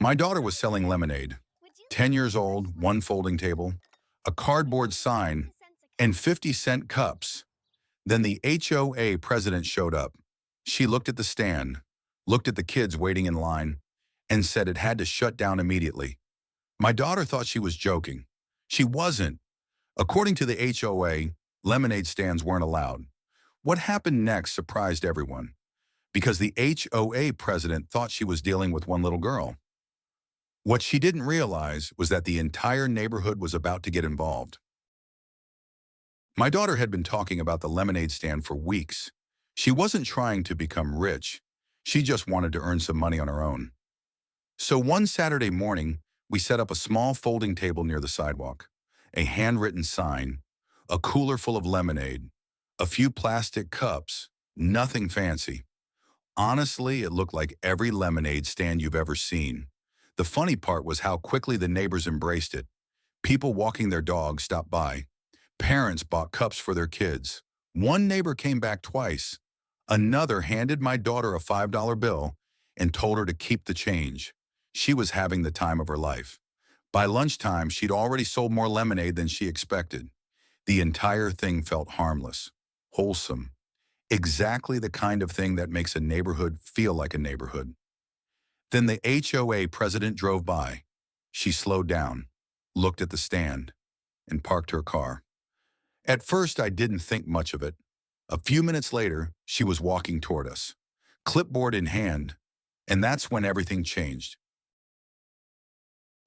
My daughter was selling lemonade. 10 years old, one folding table, a cardboard sign, and 50-cent cups. Then the HOA president showed up. She looked at the stand, looked at the kids waiting in line, and said it had to shut down immediately. My daughter thought she was joking. She wasn't. According to the HOA, lemonade stands weren't allowed. What happened next surprised everyone, because the HOA president thought she was dealing with one little girl. What she didn't realize was that the entire neighborhood was about to get involved. My daughter had been talking about the lemonade stand for weeks. She wasn't trying to become rich. She just wanted to earn some money on her own. So one Saturday morning, we set up a small folding table near the sidewalk, a handwritten sign, a cooler full of lemonade, a few plastic cups, nothing fancy. Honestly, it looked like every lemonade stand you've ever seen. The funny part was how quickly the neighbors embraced it. People walking their dogs stopped by. Parents bought cups for their kids. One neighbor came back twice. Another handed my daughter a $5 bill and told her to keep the change. She was having the time of her life. By lunchtime, she'd already sold more lemonade than she expected. The entire thing felt harmless, wholesome, exactly the kind of thing that makes a neighborhood feel like a neighborhood. Then the HOA president drove by. She slowed down, looked at the stand, and parked her car. At first, I didn't think much of it. A few minutes later, she was walking toward us, clipboard in hand, and that's when everything changed.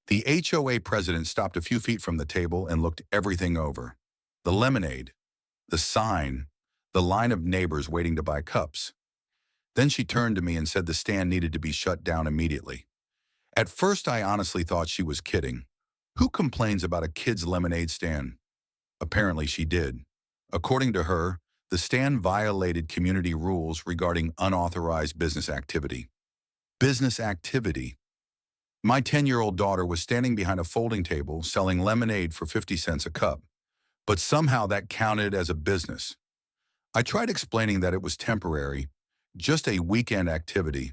The HOA president stopped a few feet from the table and looked everything over. The lemonade, the sign, the line of neighbors waiting to buy cups. Then she turned to me and said the stand needed to be shut down immediately. At first, I honestly thought she was kidding. Who complains about a kid's lemonade stand? Apparently she did. According to her, the stand violated community rules regarding unauthorized business activity. Business activity. My 10-year-old daughter was standing behind a folding table selling lemonade for 50 cents a cup, but somehow that counted as a business. I tried explaining that it was temporary, just a weekend activity,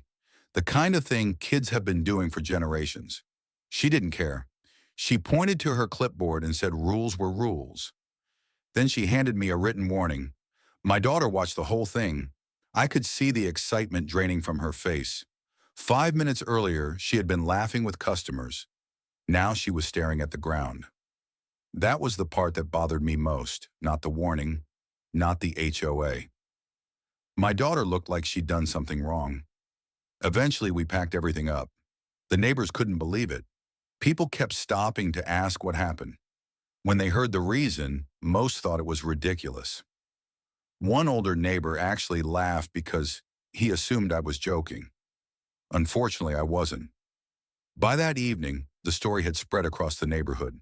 the kind of thing kids have been doing for generations. She didn't care. She pointed to her clipboard and said rules were rules. Then she handed me a written warning. My daughter watched the whole thing. I could see the excitement draining from her face. 5 minutes earlier, she had been laughing with customers. Now she was staring at the ground. That was the part that bothered me most, not the warning, not the HOA. My daughter looked like she'd done something wrong. Eventually, we packed everything up. The neighbors couldn't believe it. People kept stopping to ask what happened. When they heard the reason, most thought it was ridiculous. One older neighbor actually laughed because he assumed I was joking. Unfortunately, I wasn't. By that evening, the story had spread across the neighborhood.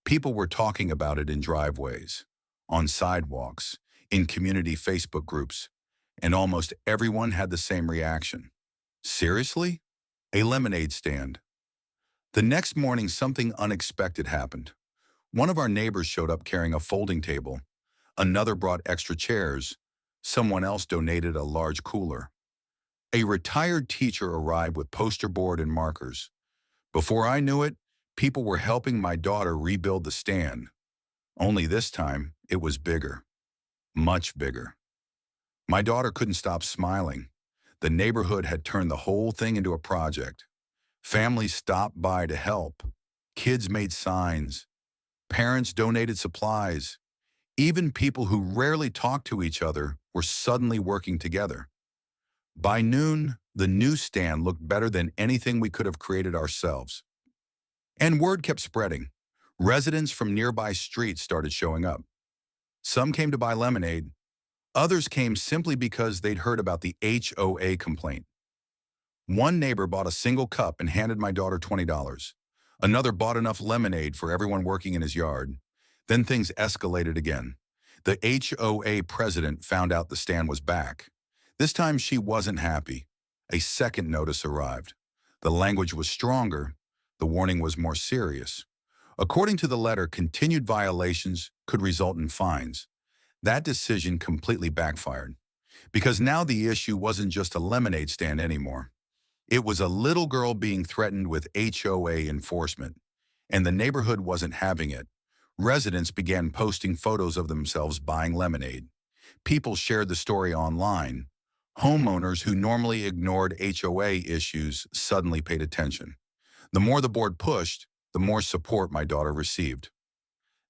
People were talking about it in driveways, on sidewalks, in community Facebook groups, and almost everyone had the same reaction. Seriously? A lemonade stand. The next morning, something unexpected happened. One of our neighbors showed up carrying a folding table. Another brought extra chairs. Someone else donated a large cooler. A retired teacher arrived with poster board and markers. Before I knew it, people were helping my daughter rebuild the stand. Only this time, it was bigger. Much bigger. My daughter couldn't stop smiling. The neighborhood had turned the whole thing into a project. Families stopped by to help. Kids made signs. Parents donated supplies. Even people who rarely talked to each other were suddenly working together. By noon, the new stand looked better than anything we could have created ourselves. And word kept spreading. Residents from nearby streets started showing up. Some came to buy lemonade. Others came simply because they'd heard about the HOA complaint. One neighbor bought a single cup and handed my daughter $20. Another bought enough lemonade for everyone working in his yard. Then things escalated again. The HOA president found out the stand was back. This time she wasn't happy. A second notice arrived. The language was stronger. The warning was more serious. According to the letter, continued violations could result in fines. That decision completely backfired, because now the issue wasn't just a lemonade stand anymore. It was a little girl being threatened with HOA enforcement, and the neighborhood wasn't having it. Residents began posting photos of themselves buying lemonade. People shared the story online. Homeowners who normally ignored HOA issues suddenly paid attention. The more the board pushed, the more support my daughter received.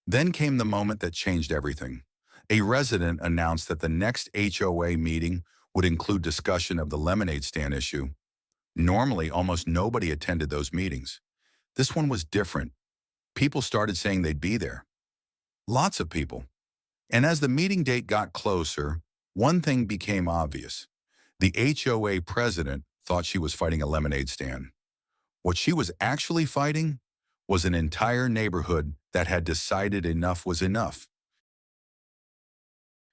Then came the moment that changed everything. A resident announced that the next HOA meeting would include discussion of the lemonade stand issue. Normally, almost nobody attended those meetings. This one was different. People started saying they'd be there. Lots of people. And as the meeting date got closer, one thing became obvious. The HOA president thought she was fighting a lemonade stand. What she was actually fighting was an entire neighborhood that had decided enough was enough.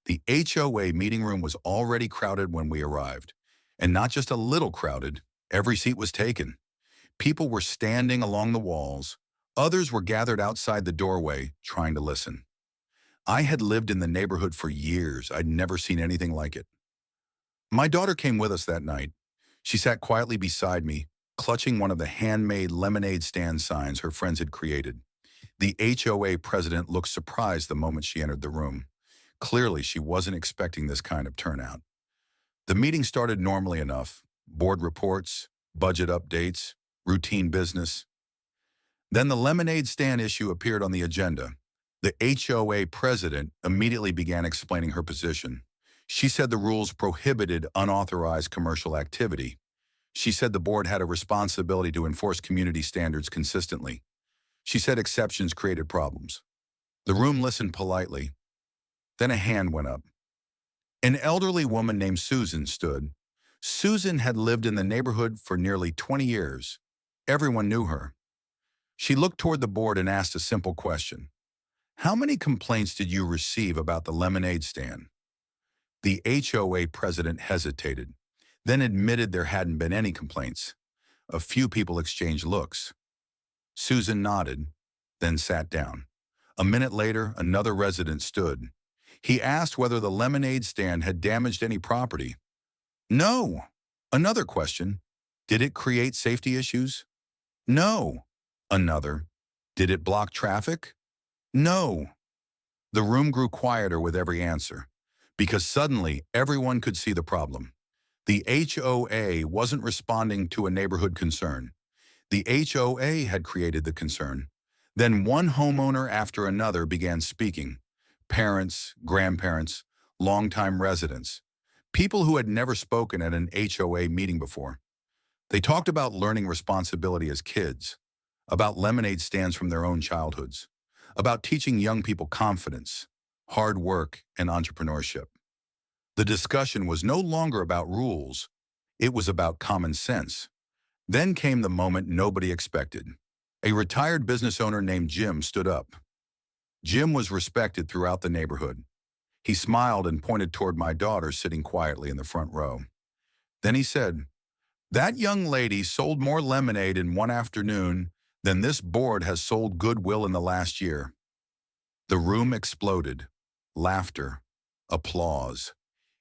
The HOA meeting room was already crowded when we arrived. And not just a little crowded, every seat was taken. People were standing along the walls. Others were gathered outside the doorway, trying to listen. I had lived in the neighborhood for years. I'd never seen anything like it. My daughter came with us that night. She sat quietly beside me, clutching one of the handmade lemonade stand signs her friends had created. The HOA president looked surprised the moment she entered the room. Clearly, she wasn't expecting this kind of turnout. The meeting started normally enough. Board reports, budget updates, routine business. Then the lemonade stand issue appeared on the agenda. The HOA president immediately began explaining her position. She said the rules prohibited unauthorized commercial activity. She said the board had a responsibility to enforce community standards consistently. She said exceptions created problems. The room listened politely. Then a hand went up. An elderly woman named Susan stood. Susan had lived in the neighborhood for nearly 20 years. Everyone knew her. She looked toward the board and asked a simple question. How many complaints did you receive about the lemonade stand? The HOA president hesitated, then admitted there hadn't been any complaints. A few people exchanged looks. Susan nodded, then sat down. A minute later, another resident stood. He asked whether the lemonade stand had damaged any property. No. Another question. Did it create safety issues? No. Another. Did it block traffic? No. The room grew quieter with every answer, because suddenly everyone could see the problem. The HOA wasn't responding to a neighborhood concern. The HOA had created the concern. Then one homeowner after another began speaking. Parents, grandparents, longtime residents, people who had never spoken at an HOA meeting before. They talked about learning responsibility as kids, about lemonade stands from their own childhoods, about teaching young people confidence, hard work, and entrepreneurship. The discussion was no longer about rules. It was about common sense. Then came the moment nobody expected. A retired business owner named Jim stood up. Jim was respected throughout the neighborhood. He smiled and pointed toward my daughter sitting quietly in the front row. Then he said, "That young lady sold more lemonade in one afternoon than this board has sold goodwill in the last year." The room exploded. Laughter. Applause.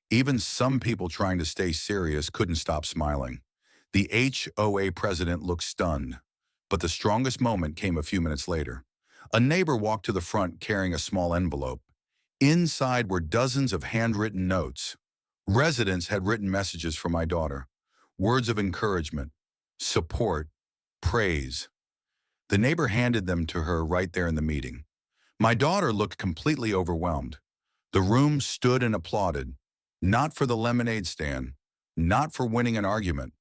Even some people trying to stay serious couldn't stop smiling. The HOA president looked stunned, but the strongest moment came a few minutes later. A neighbor walked to the front carrying a small envelope. Inside were dozens of handwritten notes. Residents had written messages for my daughter, words of encouragement, support, praise. The neighbor handed them to her right there in the meeting. My daughter looked completely overwhelmed. The room stood and applauded, not for the lemonade stand, not for winning an argument,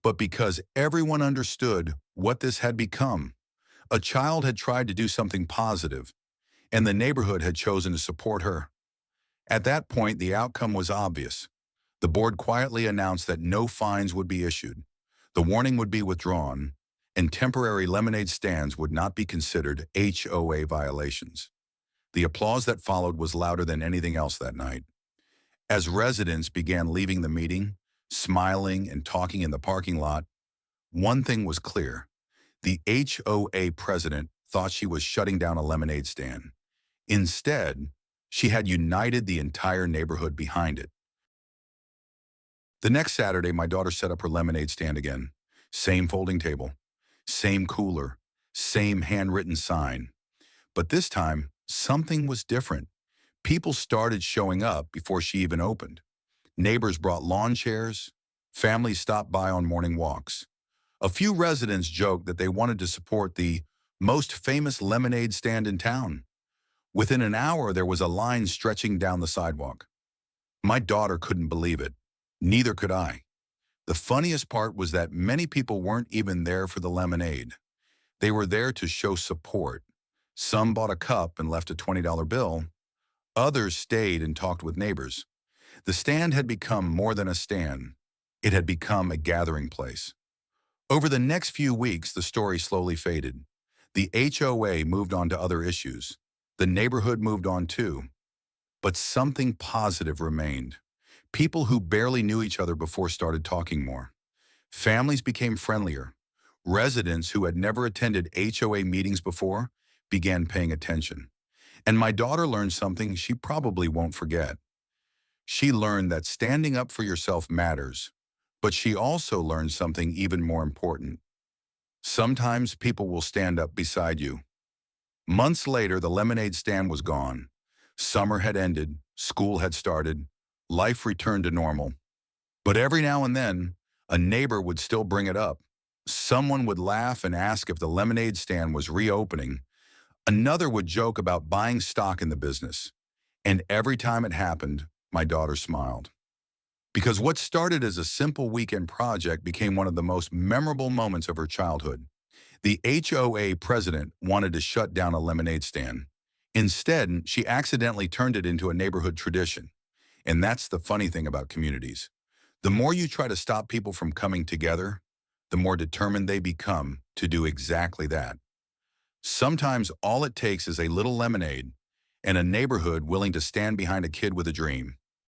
but because everyone understood what this had become. A child had tried to do something positive, and the neighborhood had chosen to support her. At that point, the outcome was obvious. The board quietly announced that no fines would be issued, the warning would be withdrawn, and temporary lemonade stands would not be considered HOA violations. The applause that followed was louder than anything else that night. As residents began leaving the meeting, smiling and talking in the parking lot, one thing was clear. The HOA president thought she was shutting down a lemonade stand. Instead, she had united the entire neighborhood behind it. The next Saturday, my daughter set up her lemonade stand again. Same folding table, same cooler, same handwritten sign. But this time, something was different. People started showing up before she even opened. Neighbors brought lawn chairs. Families stopped by on morning walks. A few residents joked that they wanted to support the most famous lemonade stand in town. Within an hour, there was a line stretching down the sidewalk. My daughter couldn't believe it. Neither could I. The funniest part was that many people weren't even there for the lemonade. They were there to show support. Some bought a cup and left a $20 bill. Others stayed and talked with neighbors. The stand had become more than a stand. It had become a gathering place. Over the next few weeks, the story slowly faded. The HOA moved on to other issues. The neighborhood moved on too. But something positive remained. People who barely knew each other before started talking more. Families became friendlier. Residents who had never attended HOA meetings before began paying attention. And my daughter learned something she probably won't forget. She learned that standing up for yourself matters, but she also learned something even more important. Sometimes people will stand up beside you. Months later, the lemonade stand was gone. Summer had ended, school had started, life returned to normal. But every now and then, a neighbor would still bring it up. Someone would laugh and ask if the lemonade stand was reopening. Another would joke about buying stock in the business. And every time it happened, my daughter smiled. Because what started as a simple weekend project became one of the most memorable moments of her childhood. The HOA president wanted to shut down a lemonade stand. Instead, she accidentally turned it into a neighborhood tradition. And that's the funny thing about communities. The more you try to stop people from coming together, the more determined they become to do exactly that. Sometimes all it takes is a little lemonade and a neighborhood willing to stand behind a kid with a dream.